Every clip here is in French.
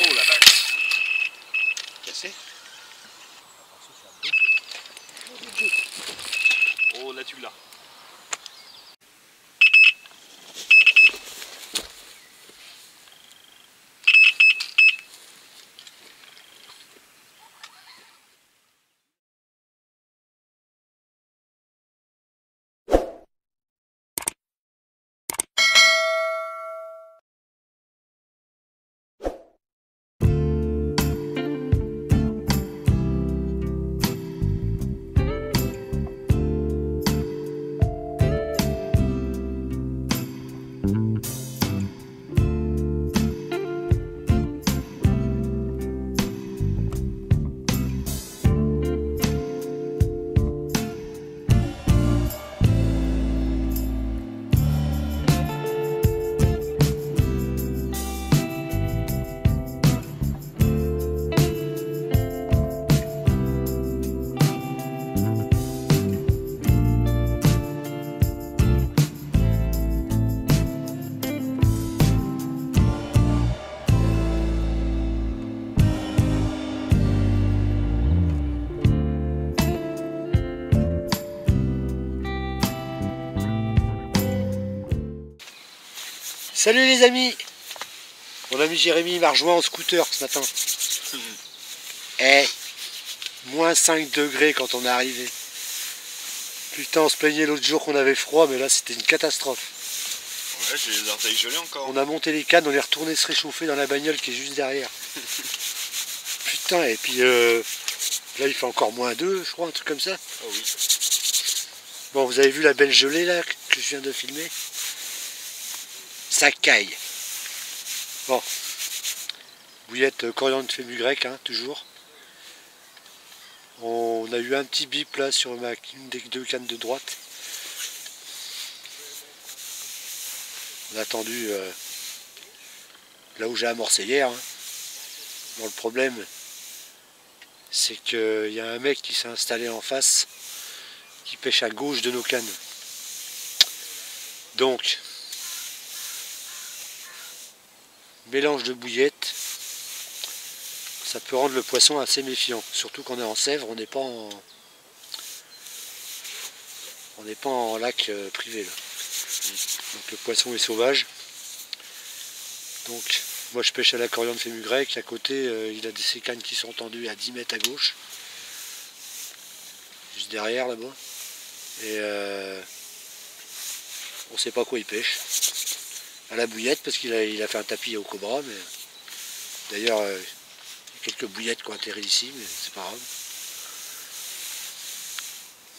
Oh la vache. Cassé. Oh là tu l'as. Salut les amis. Mon ami Jérémy m'a rejoint en scooter ce matin. Moins 5 degrés quand on est arrivé. Putain, on se plaignait l'autre jour qu'on avait froid, mais là c'était une catastrophe. Ouais, j'ai les orteils gelés encore. On a monté les cannes, on est retourné se réchauffer dans la bagnole qui est juste derrière. Putain, et puis là il fait encore moins 2, je crois, un truc comme ça. Oh oui. Bon, vous avez vu la belle gelée là que je viens de filmer? Ça caille. Bon, bouillette coriandre fenugrec, hein, toujours. On a eu un petit bip là sur une des deux cannes de droite. On a attendu là où j'ai amorcé hier. Hein. Bon, le problème, c'est qu'il y a un mec qui s'est installé en face, qui pêche à gauche de nos cannes. Donc, mélange de bouillettes, ça peut rendre le poisson assez méfiant. Surtout qu'on est en Sèvres, on n'est pas en lac privé là. Donc le poisson est sauvage. Donc moi je pêche à la coriandre fenugrec, à côté il a ces cannes qui sont tendues à 10 mètres à gauche. Juste derrière là-bas. Et on sait pas quoi il pêche. À la bouillette parce qu'il a fait un tapis au cobra, mais d'ailleurs il y a quelques bouillettes qui ont atterri ici, mais c'est pas grave.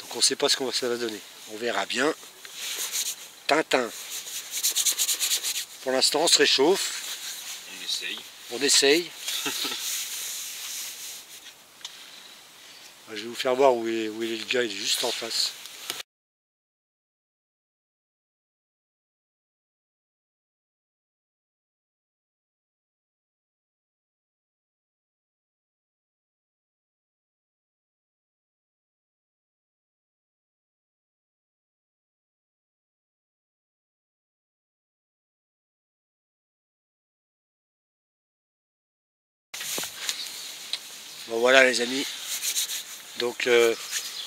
Donc on sait pas ce que ça va donner. On verra bien. Tintin. Pour l'instant on se réchauffe. On essaye. On essaye. Je vais vous faire voir où est le gars, il est juste en face. Bon voilà les amis, donc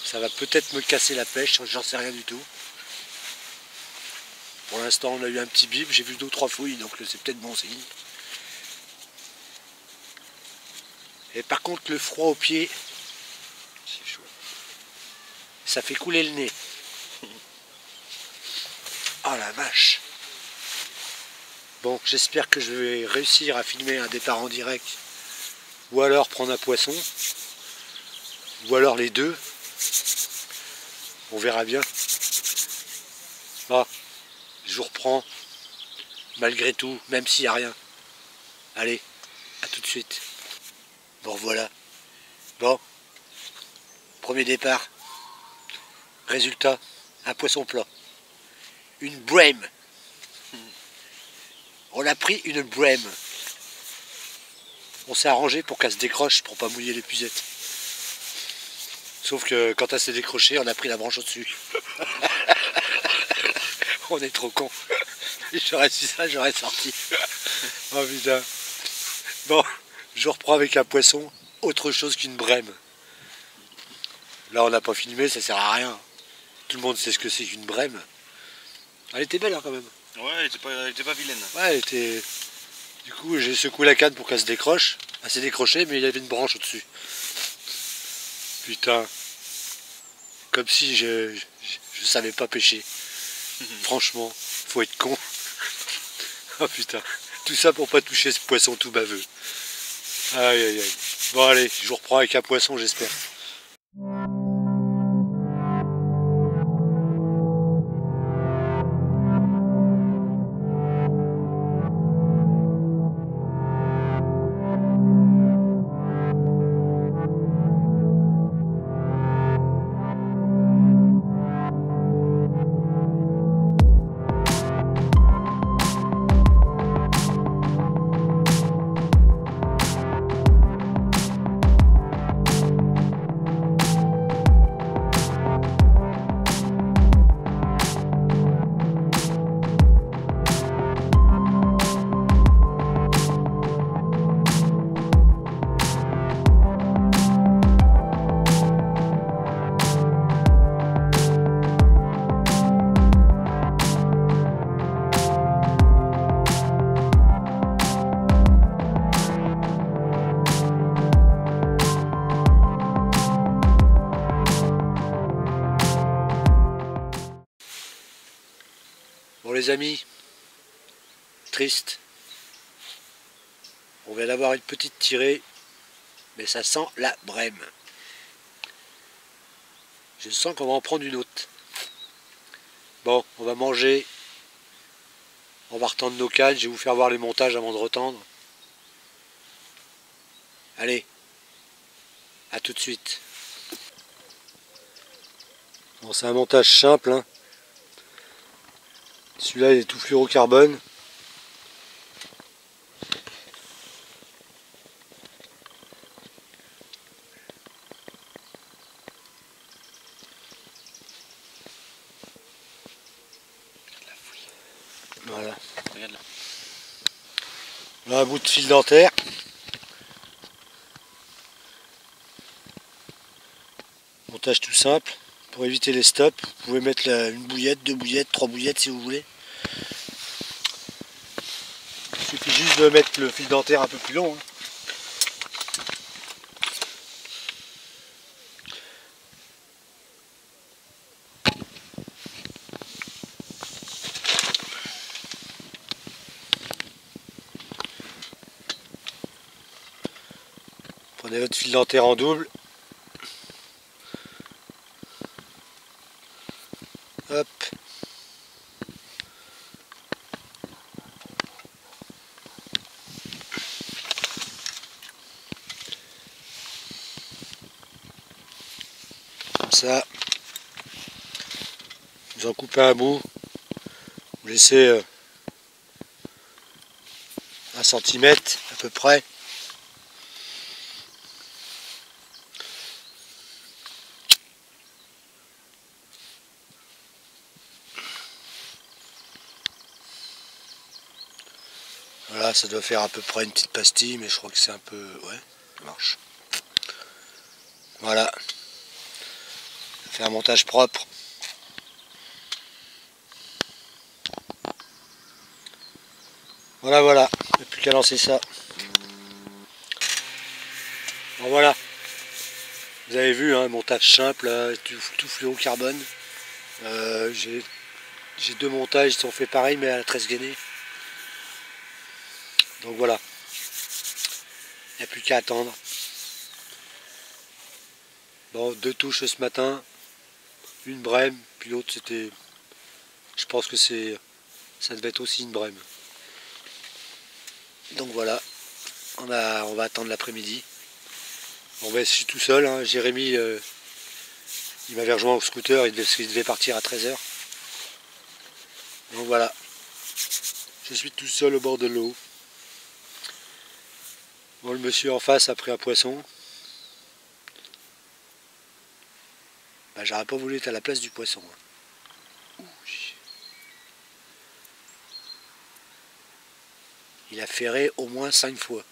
ça va peut-être me casser la pêche, j'en sais rien du tout. Pour l'instant on a eu un petit bip, j'ai vu 2 ou 3 fouilles, donc c'est peut-être bon signe. Et par contre le froid au pied, c'est chaud. Ça fait couler le nez. Oh la vache. Bon, j'espère que je vais réussir à filmer un départ en direct. Ou alors prendre un poisson. Ou alors les deux. On verra bien. Ah, je vous reprends. Malgré tout, même s'il n'y a rien. Allez, à tout de suite. Bon voilà. Bon. Premier départ. Résultat, un poisson plat. Une brème. On a pris une brème. On s'est arrangé pour qu'elle se décroche pour pas mouiller l'épuisette. Sauf que quand elle s'est décrochée, on a pris la branche au-dessus. On est trop con. J'aurais su ça, j'aurais sorti. Oh putain. Bon. Je reprends avec un poisson, autre chose qu'une brème. Là on n'a pas filmé, ça sert à rien. Tout le monde sait ce que c'est qu'une brème. Elle était belle hein, quand même. Ouais, elle était pas vilaine. Ouais, elle était... Du coup j'ai secoué la canne pour qu'elle se décroche. Elle s'est décrochée mais il y avait une branche au-dessus. Putain. Comme si je savais pas pêcher. Franchement, faut être con. Oh putain. Tout ça pour pas toucher ce poisson tout baveux. Aïe aïe aïe. Bon allez, je vous reprends avec un poisson j'espère. Bon les amis, triste. On vient d'avoir une petite tirée, mais ça sent la brème. Je sens qu'on va en prendre une autre. Bon, on va manger. On va retendre nos cannes, je vais vous faire voir les montages avant de retendre. Allez, à tout de suite. Bon, c'est un montage simple, hein. Celui-là il est tout fluorocarbone. Voilà. Regarde là. Là, un bout de fil dentaire. Montage tout simple. Pour éviter les stops, vous pouvez mettre une bouillette, 2 bouillettes, 3 bouillettes si vous voulez. Il suffit juste de mettre le fil dentaire un peu plus long. Hein. Prenez votre fil dentaire en double. Hop. Comme ça. Vous en coupez un bout. Vous laissez 1 cm à peu près. Voilà, ça doit faire à peu près une petite pastille, mais je crois que c'est un peu... Ouais, ça marche. Voilà. Ça fait un montage propre. Voilà, voilà. Il n'y a plus qu'à lancer ça. Bon, voilà. Vous avez vu, hein, montage simple, tout fluorocarbone. J'ai 2 montages qui sont faits pareil, mais à la 13 gainée. Donc voilà. Il n'y a plus qu'à attendre. Bon, 2 touches ce matin. Une brème, puis l'autre c'était... Je pense que ça devait être aussi une brème. Donc voilà. On va attendre l'après-midi. Bon, ben, je suis tout seul, hein. Jérémy, il m'avait rejoint au scooter, il devait partir à 13 h. Donc voilà. Je suis tout seul au bord de l'eau. Bon, le monsieur en face a pris un poisson. Ben, j'aurais pas voulu être à la place du poisson. Il a ferré au moins 5 fois.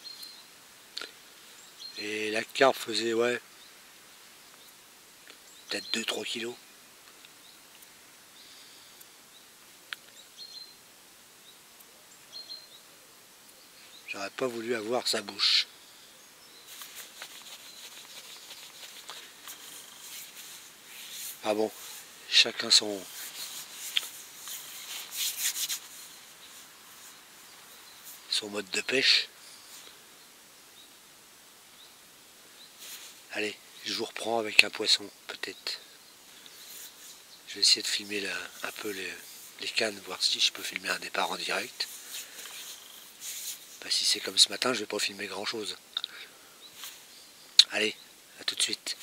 Et la carpe faisait, ouais, peut-être 2-3 kilos. J'aurais pas voulu avoir sa bouche. Ah bon, chacun son mode de pêche. Allez, je vous reprends avec un poisson, peut-être. Je vais essayer de filmer un peu les cannes, voir si je peux filmer un départ en direct. Bah, si c'est comme ce matin, je vais pas filmer grand chose. Allez, à tout de suite.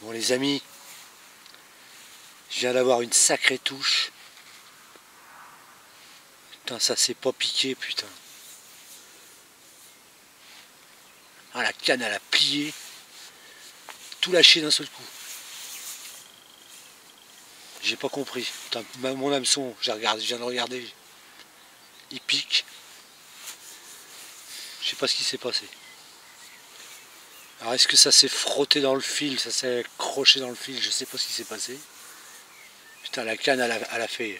Bon les amis, je viens d'avoir une sacrée touche. Putain, ça s'est pas piqué, putain. Ah, la canne elle a plié, tout lâché d'un seul coup. J'ai pas compris. Putain, mon hameçon, je viens de regarder, il pique. Je sais pas ce qui s'est passé. Alors est-ce que ça s'est frotté dans le fil, ça s'est accroché dans le fil, je sais pas ce qui s'est passé. Putain, la canne elle a fait...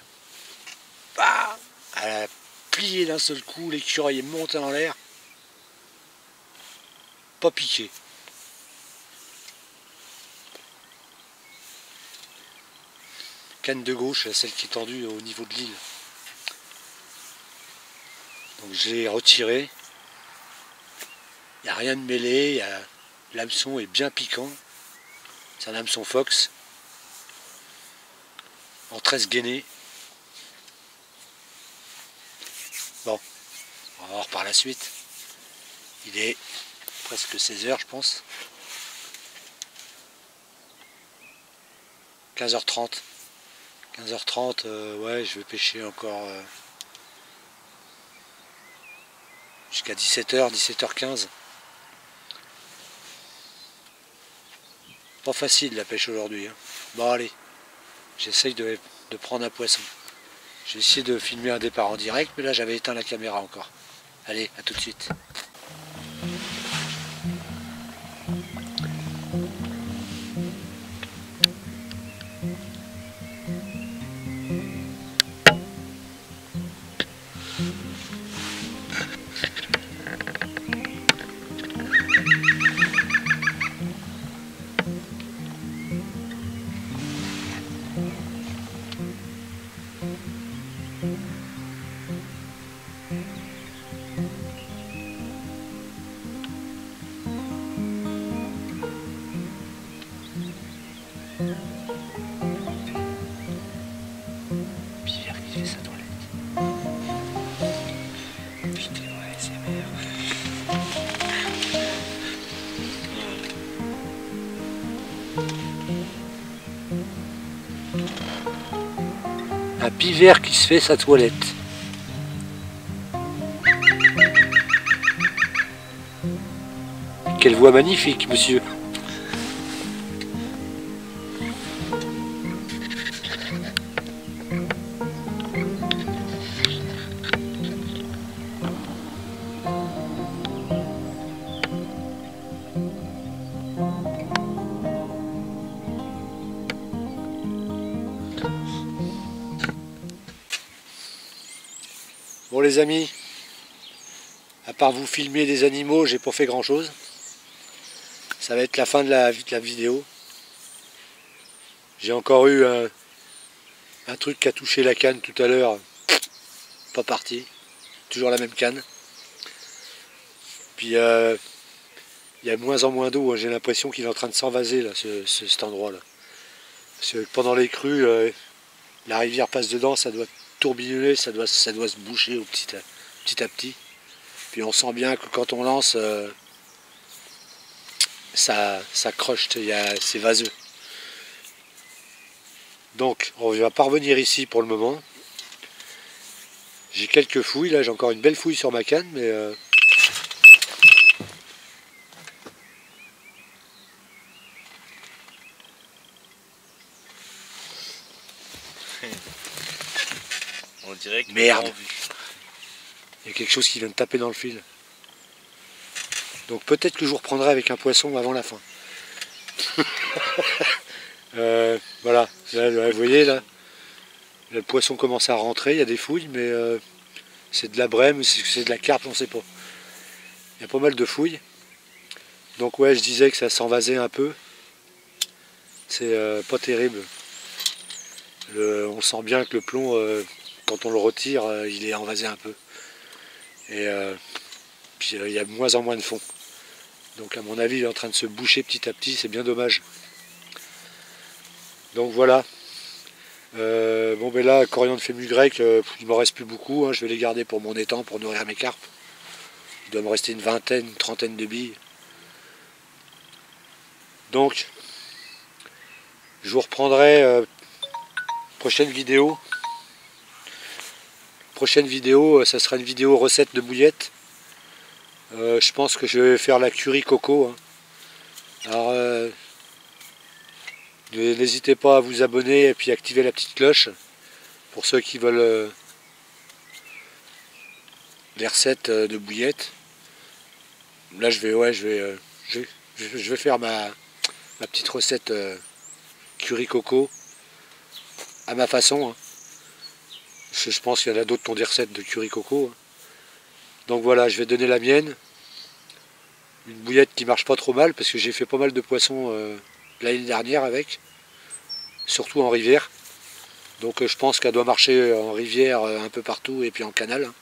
Bah, elle a plié d'un seul coup, l'écureuil est monté en l'air. Pas piqué. Canne de gauche, celle qui est tendue au niveau de l'île. Donc je l'ai retiré. Il n'y a rien de mêlé, l'hameçon est bien piquant. C'est un hameçon Fox en 13 gainés. Bon, on va voir par la suite. Il est presque 16 h je pense. 15h30. 15h30, ouais, je vais pêcher encore jusqu'à 17h, 17h15. Pas facile la pêche aujourd'hui. Hein. Bon allez, j'essaye de prendre un poisson. J'ai essayé de filmer un départ en direct, mais là j'avais éteint la caméra encore. Allez, à tout de suite. Pierre qui fait sa toilette. Putain, ouais, c'est merde. Un pivert qui se fait sa toilette. Quelle voix magnifique, monsieur. Bon les amis, à part vous filmer des animaux, j'ai pas fait grand chose. Ça va être la fin de la vidéo. J'ai encore eu un truc qui a touché la canne tout à l'heure. Pas parti. Toujours la même canne. Puis il y a de moins en moins d'eau. J'ai l'impression qu'il est en train de s'envaser là, cet endroit-là. Parce que pendant les crues, la rivière passe dedans, ça doit tourbillonner, ça doit se boucher petit à petit. Puis on sent bien que quand on lance, ça croche, c'est vaseux. Donc on ne va pas revenir ici pour le moment. J'ai quelques fouilles, là j'ai encore une belle fouille sur ma canne, mais on dirait que merde. Il y a quelque chose qui vient de taper dans le fil. Donc peut-être que je vous reprendrai avec un poisson avant la fin. Voilà, là, vous voyez là, le poisson commence à rentrer, il y a des fouilles, mais c'est de la brème, c'est de la carpe, on ne sait pas. Il y a pas mal de fouilles. Donc ouais, je disais que ça s'envasait un peu. C'est pas terrible. On sent bien que le plomb, quand on le retire, il est envasé un peu. Et puis il y a de moins en moins de fond. Donc à mon avis, il est en train de se boucher petit à petit, c'est bien dommage. Donc voilà. Bon ben là, coriandre fenugrec, il m'en reste plus beaucoup, hein, je vais les garder pour mon étang, pour nourrir mes carpes. Il doit me rester une vingtaine, une trentaine de billes. Donc, je vous reprendrai prochaine vidéo. Prochaine vidéo, ça sera une vidéo recette de bouillette. Je pense que je vais faire la curry coco. Hein. Alors, n'hésitez pas à vous abonner et puis activer la petite cloche pour ceux qui veulent les recettes de bouillette. Là, je vais faire ma petite recette curry coco à ma façon. Hein. Je pense qu'il y en a d'autres qui ont des recettes de curry coco. Hein. Donc voilà, je vais donner la mienne. Une bouillette qui marche pas trop mal parce que j'ai fait pas mal de poissons l'année dernière avec. Surtout en rivière. Donc je pense qu'elle doit marcher en rivière un peu partout et puis en canal. Hein.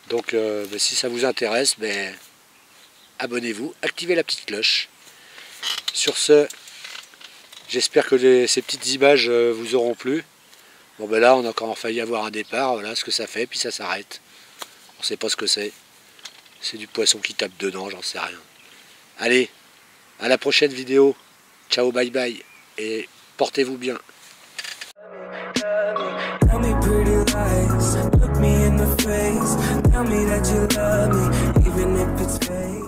Donc ben, si ça vous intéresse, ben, abonnez-vous, activez la petite cloche. Sur ce, j'espère que ces petites images vous auront plu. Bon ben là on a encore failli avoir un départ, voilà ce que ça fait, puis ça s'arrête. On ne sait pas ce que c'est. C'est du poisson qui tape dedans, j'en sais rien. Allez, à la prochaine vidéo. Ciao, bye bye. Et portez-vous bien. Tell me pretty lies, look me in the face, tell me that you love me, even if it's fake.